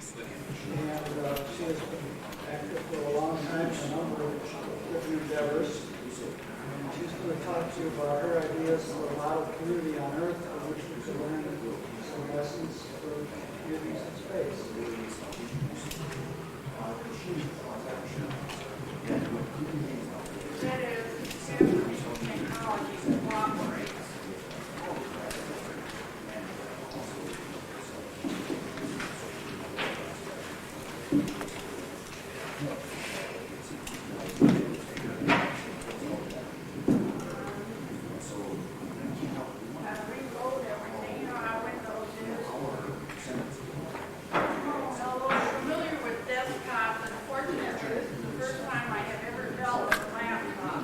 She has been active for a long time in a number of different endeavors. And she's going to talk to you about her ideas for a model community on Earth, for which we could learn some lessons for communities in space. That is, if technology cooperates. Reload everything, you know how Windows is. Although I'm familiar with desktops, unfortunately, this is the first time I have ever dealt with a laptop.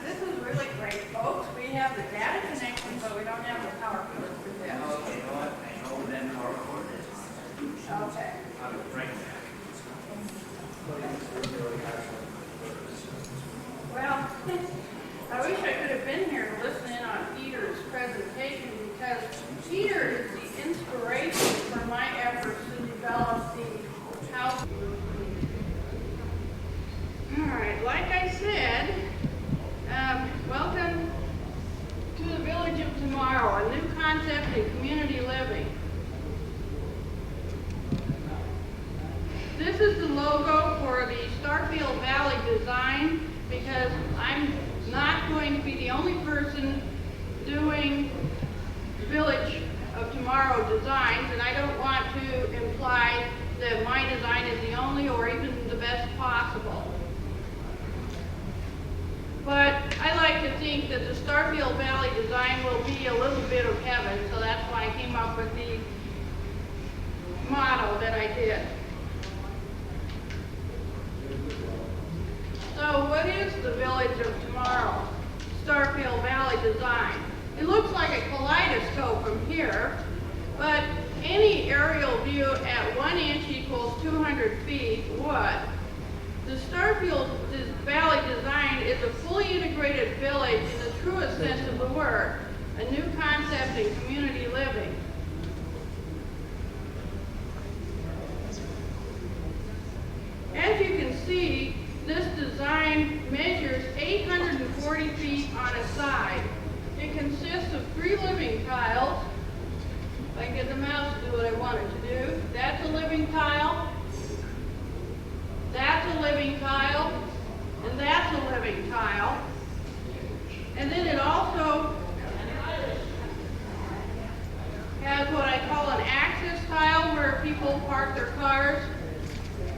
This is really great, folks. We have the data connection, but we don't have the power cord for this. You know what? I know then our ordinance. Okay. How to bring that. Well, I wish I could have been here to listen in on Peter's presentation because Peter is the inspiration for my efforts to develop the house. All right, like I said, welcome to the Village of Tomorrow, a new concept in community living. This is the logo for the Starfield Valley design because I'm not going to be the only person doing Village of Tomorrow designs, and I don't want to imply that my design is the only or even the best possible. But I like to think that the Starfield Valley design will be a little bit of heaven, so that's why I came up with the motto that I did. So what is the Village of Tomorrow Starfield Valley design? It looks like a kaleidoscope from here, but any aerial view at 1 inch equals 200 feet would. The Starfield Valley design is a fully integrated village in the truest sense of the word, a new concept in community living. As you can see, this design measures 840 feet on a side. It consists of 3 living tiles. If I can get the mouse to do what I want it to do. That's a living tile. That's a living tile. And that's a living tile. And then it also has what I call an access tile where people park their cars,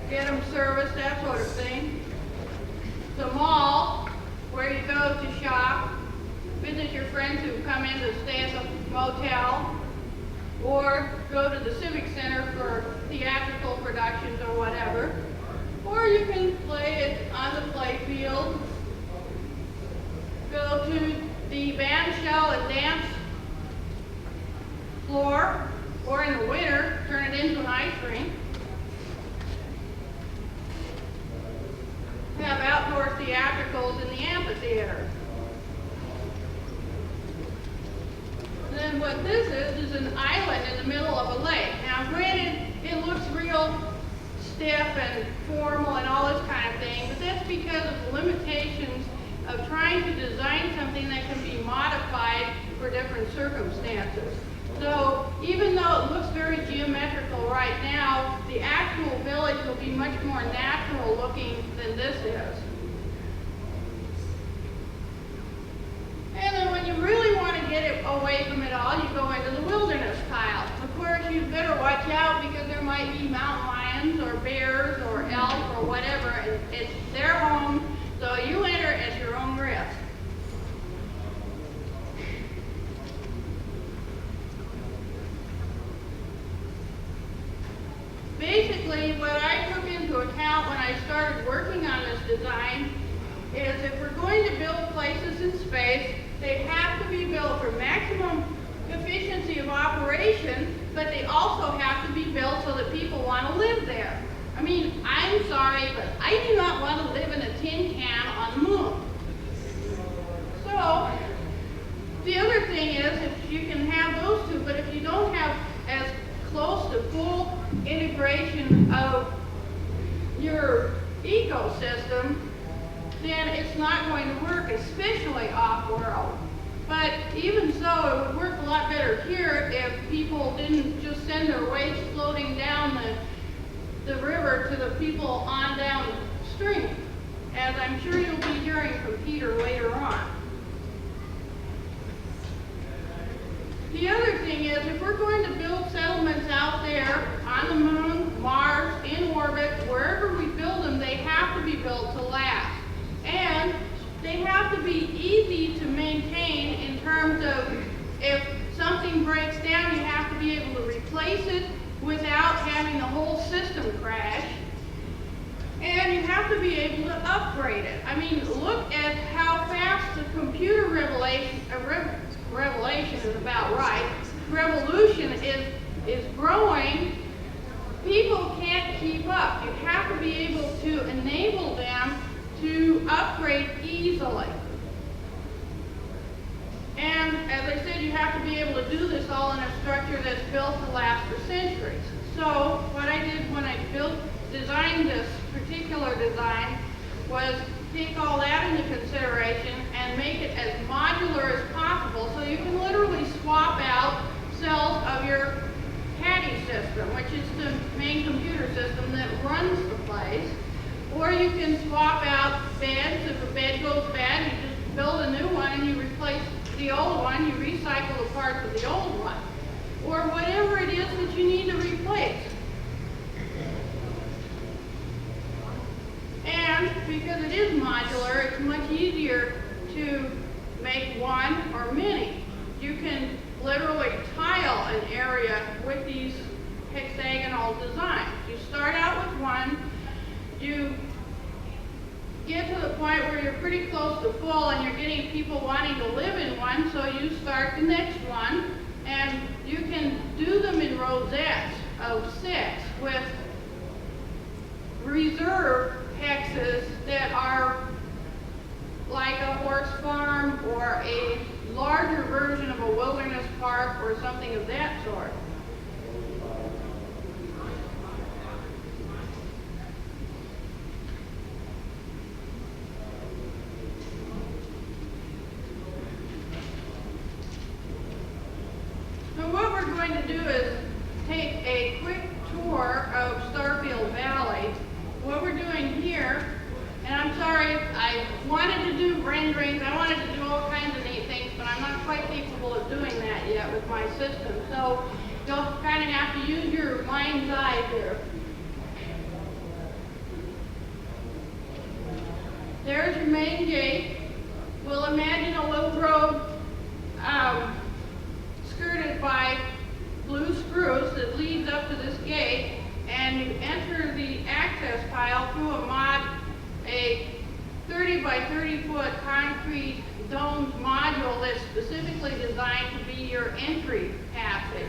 get them serviced, that sort of thing. The mall, where you go to shop, visit your friends who come in to stay at the motel, or go to the Civic Center for theatrical productions or whatever. Or you can play it on the play field, go to the band shell and dance floor, or in the winter, turn it into an ice rink. Have outdoor theatricals in the amphitheater. Then what this is an island in the middle of a lake. Now granted, it looks real stiff and formal and all this kind of thing, but that's because of the limitations of trying to design something that can be modified for different circumstances. So even though it looks very geometrical right now, the actual village will be much more natural looking than this is. And then when you really want to get it away from it all, you go into the wilderness tile. Of course, you better watch out because there might be mountain lions or bears or elk or whatever, and it's their home, so you enter at your own risk. Basically, what I took into account when I started working on this design is if we're going to build places in space, they have to be built for maximum efficiency of operation, but they also have to be built so that people want to live there. I mean, I'm sorry, but I do not want to live in a tin can on the moon. So, the other thing is, if you can have those two, but if you don't have as close to full integration of your ecosystem, then it's not going to work, especially off-world. But even so, it would work a lot better here if people didn't just send their waste floating down the river to the people on downstream, as I'm sure you'll be hearing from Peter later on. The other thing is, if we're going to build settlements out there on the moon, Mars, in orbit, wherever we build them, they have to be built to last. And they have to be easy to maintain in terms of if something breaks down, you have to be able to replace it without having the whole system crash. And you have to be able to upgrade it. I mean, look at how fast the computer revolution is about right. Revolution is growing. People can't keep up. You have to be able to enable them to upgrade easily. And as I said, you have to be able to do this all in a structure that's built to last for centuries. So what I did when I designed this particular design was take all that into consideration and make it as modular as possible, so you can literally swap out cells of your caddy system, which is the main computer system that runs the place. Or you can swap out beds. If a bed goes bad, you just build a new one and you replace the old one. You recycle the parts of the old one. Or whatever it is that you need to replace. And because it is modular, it's much easier to make one or many. You can literally tile an area with these hexagonal designs. You start out with one. You get to the point where you're pretty close to full and you're getting people wanting to live in one, so you start the next one, and you can do them in rosettes of 6 with reserve hexes that are like a horse farm or a larger version of a wilderness park or something of that sort. So what we're going to do is take a quick tour of Starfield Valley. What we're doing here, and I'm sorry, I wanted to do renderings, I wanted to do all kinds of neat things, but I'm not quite capable of doing that yet with my system. So you'll kind of have to use your mind's eye here. There's your main gate. We'll imagine a little road skirted by blue spruce that leads up to this gate, and you enter the access tile through a 30 by 30 foot concrete domed module that's specifically designed to be your entry passage.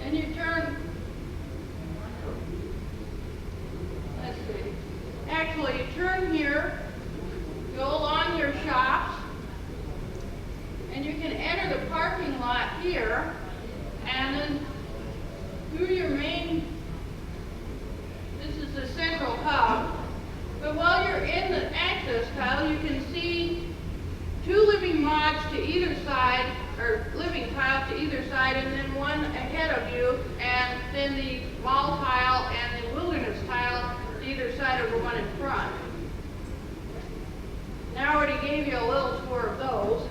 Then you turn, let's see, actually you turn here, go along your shops, and you can enter the parking lot here, and gave you a little tour of those.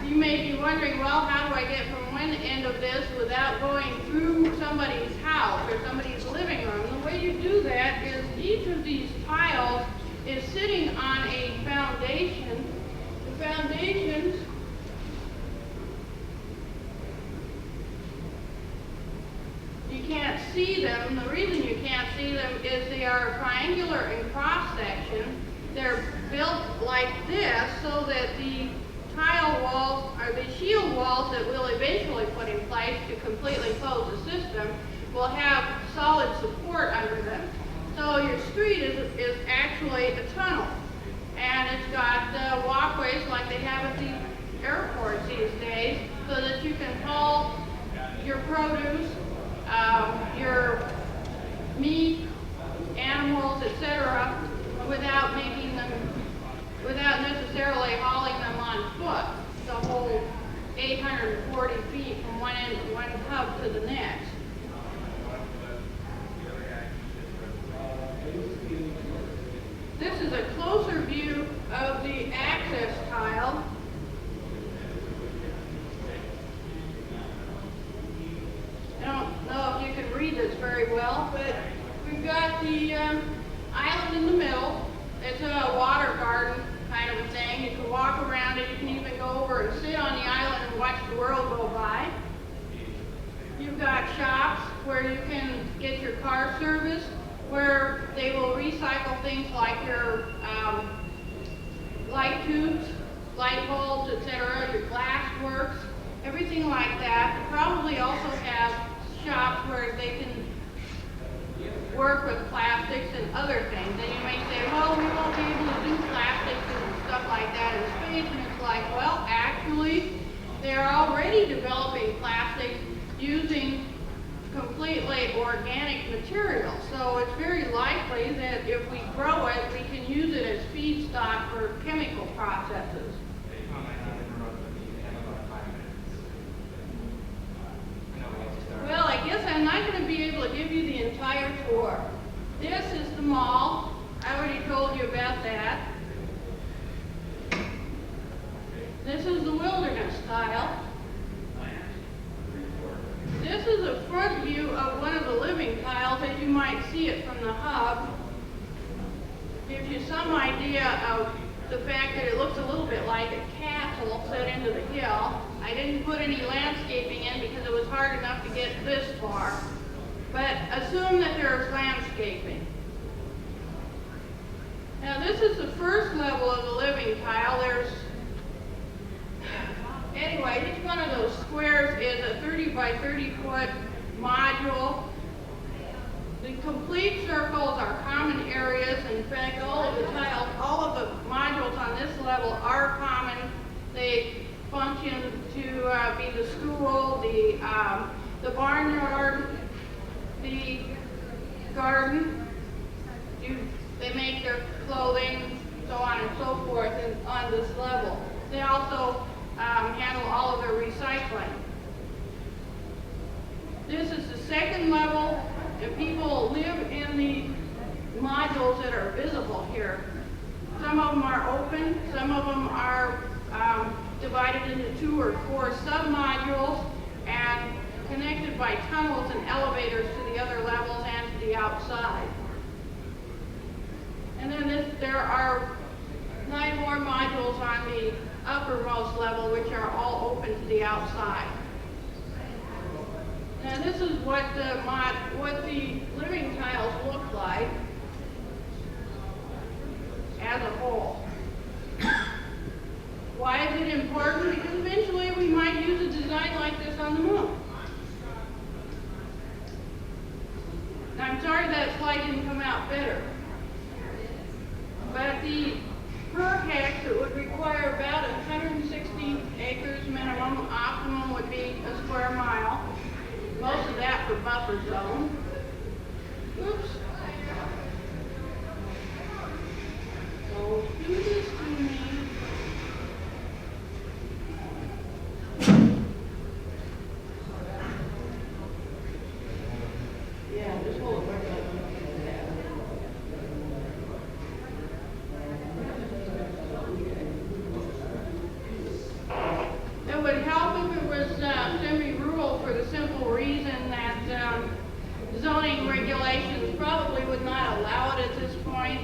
You may be wondering, well, how do I get from one end of this without going through somebody's house or somebody's living room? The way you do that is each of these tiles is sitting on a foundation. The foundations you can't see them. The reason you can't see them is they are triangular in cross-section. They're built like this so that the tile walls, or the shield walls that we'll eventually put in place to completely close the system, will have solid support under them. So your street is actually a tunnel. And it's got walkways like they have at the airports these days so that you can haul your produce, your meat, animals, etc., without necessarily hauling them on foot the whole 840 feet from one hub to the next. This is a closer view of the access tile. I don't know if you can read this very well, but we've got the island in the middle. It's a water garden kind of a thing. You can walk around it. You can even go over and sit on the island and watch the world go by. You've got shops where you can get your car serviced, where they will recycle things like your light tubes, light bulbs, etc., your glass works, everything like that. They probably also have shops where they can work with plastics and other things. And you may say, well, we won't be able to do plastics and stuff like that in space. And it's like, well, actually, they're already developing plastics using completely organic material. So it's very likely that if we grow it, we can use it as feedstock for chemical processes. Well, I guess I'm not going to be able to give you the entire tour. This is the mall. I already told you about that. This is the wilderness tile. This is a front view of one of the living tiles as you might see it from the hub. Gives you some idea of the fact that it looks a little bit like a castle set into the hill. I didn't put any landscaping in because it was hard enough to get this far. But assume that there's landscaping. Now this is the first level of the living tile. Anyway, each one of those squares is a 30 by 30 foot module. The complete circles are common areas. In fact, all of the tiles, all of the modules on this level are common. They function to be the school, the barnyard, the garden. They make their clothing, so on and so forth, on this level. They also handle all of their recycling. This is the second level, and people live in the modules that are visible here. Some of them are open, some of them are divided into 2 or 4 sub-modules and connected by tunnels and elevators to the other levels and to the outside. And then there are 9 more modules on the uppermost level, which are all open to the outside. Now this is what the living tiles look like as a whole. Why is it important? Because eventually we might use a design like this on the moon. Now I'm sorry that slide didn't come out better. But per hex, it would require about 160 acres minimum. Optimum would be a square mile. Most of that for buffer zone. Oops. So do this to me. Yeah, just hold it right up. the simple reason that zoning regulations probably would not allow it at this point.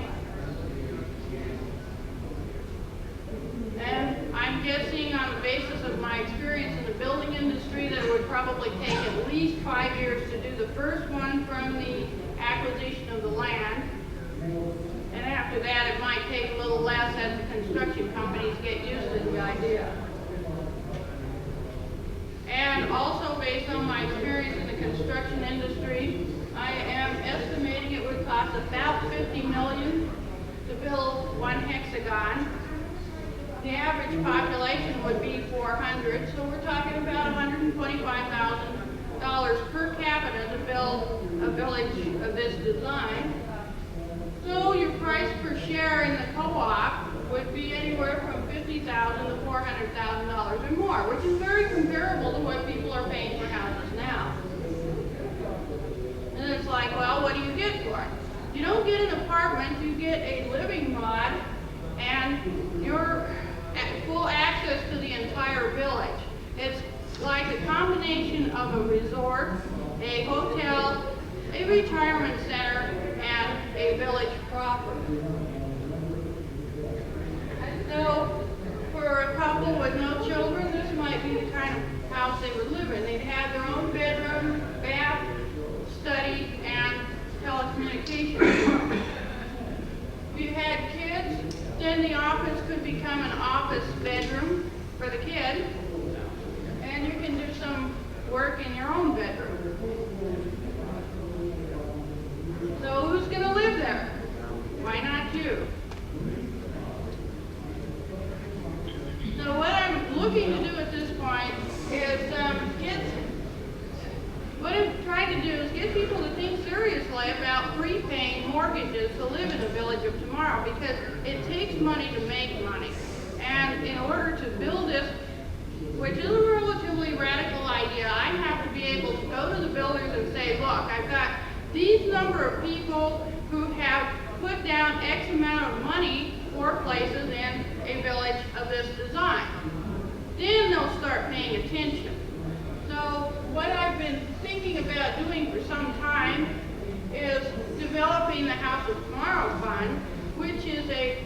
And I'm guessing on the basis of my experience in the building industry that it would probably take at least 5 years to do the first one from the acquisition of the land. And after that, it might take a little less as the construction companies get used to the idea. And also based on my experience in the construction industry, I am estimating it would cost about $50 million to build one hexagon. The average population would be 400, so we're talking about $125,000 per capita to build a village of this design. So your price per share in the co-op would be anywhere from $50,000 to $400,000 or more, which is very comparable to what people are paying for houses now. And it's like, well, what do you get for it? You don't get an apartment, you get a living mod, and you're at full access to the entire village. It's like a combination of a resort, a hotel, a retirement center, and a village proper. So, for a couple with no children, this might be the kind of house they would live in. They'd have their own bedroom, bath, study, and telecommunications. If you had kids, then the office could become an office bedroom for the kid, and you can do some work in your own bedroom. So who's going to live there? Why not you? So what I'm looking to do at this point is what I'm trying to do is get people to think seriously about prepaying mortgages to live in the village of tomorrow, because it takes money to make money. And in order to build this, which is a relatively radical idea, I have to be able to go to the builders and say, look, I've got these number of people who have put down X amount of money for places in a village of this design. Then they'll start paying attention. So what I've been thinking about doing for some time is developing the House of Tomorrow Fund, which is a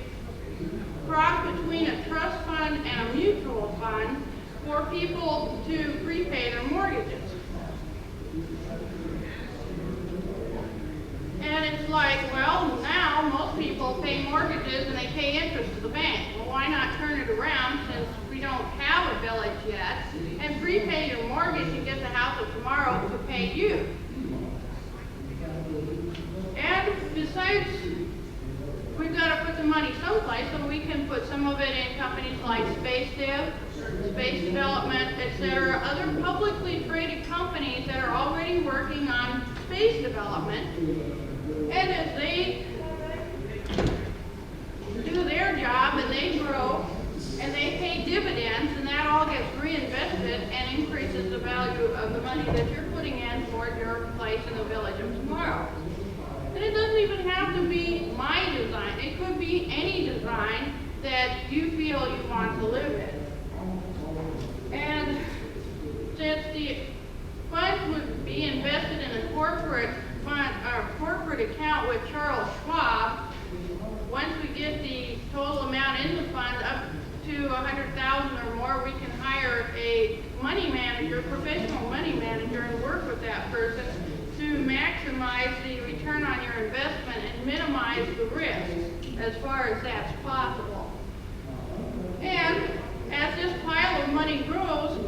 cross between a trust fund and a mutual fund for people to prepay their mortgages. And it's like, well, now most people pay mortgages and they pay interest to the bank. Well, why not turn it around, since we don't have a village yet, and prepay your mortgage and get the House of Tomorrow to pay you? And besides, we've got to put the money someplace, so we can put some of it in companies like Space Dev, Space Development, etc., other publicly traded companies that are already working on space development. And as they do their job and they grow and they pay dividends, and that all gets reinvested and increases the value of the money that you're putting in toward your place in the village of tomorrow. And it doesn't even have to be my design. It could be any design that you feel you want to live in. And since the funds would be invested in a corporate fund, or corporate account with Charles Schwab, once we get the total amount in the fund up to $100,000 or more, we can hire a money manager, professional money manager, and work with that person to maximize the return on your investment and minimize the risk as far as that's possible. And as this pile of money grows,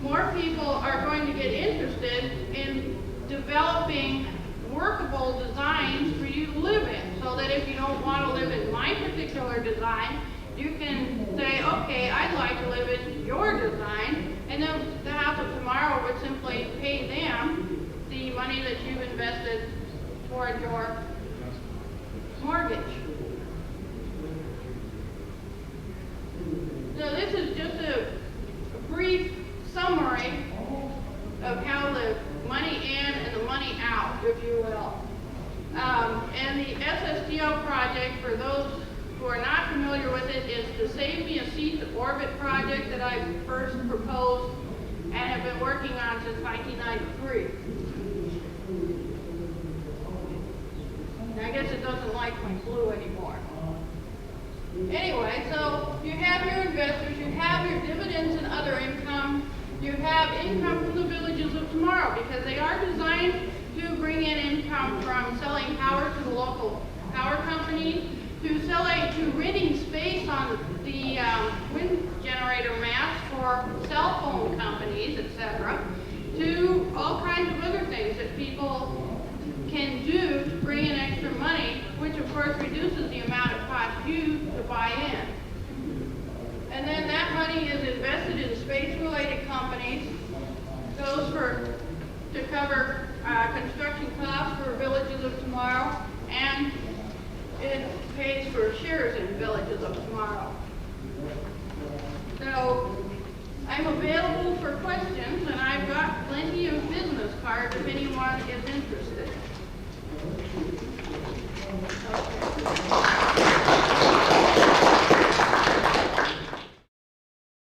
more people are going to get interested in developing workable designs for you to live in, so that if you don't want to live in my particular design, you can say, okay, I'd like to live in your design, and then the House of Tomorrow would simply pay them the money that you've invested toward your mortgage. So this is just a brief summary of how the money in and the money out, if you will. And the SSTO project, for those who are not familiar with it, is the Save Me a Seat to Orbit project that I first proposed and have been working on since 1993. And I guess it doesn't like my blue anymore. Anyway, so you have your investors, you have your dividends and other income, you have income from the villages of tomorrow, because they are designed to bring in income from selling power to the local power company, to renting space on the wind generator mast for cell phone companies, etc., to all kinds of other things that people can do to bring in extra money, which of course reduces the amount it costs you to buy in. And then that money is invested in space-related companies, goes to cover construction costs for villages of tomorrow, and it pays for shares in villages of tomorrow. So I'm available for questions, and I've got plenty of business cards if anyone is interested. Okay.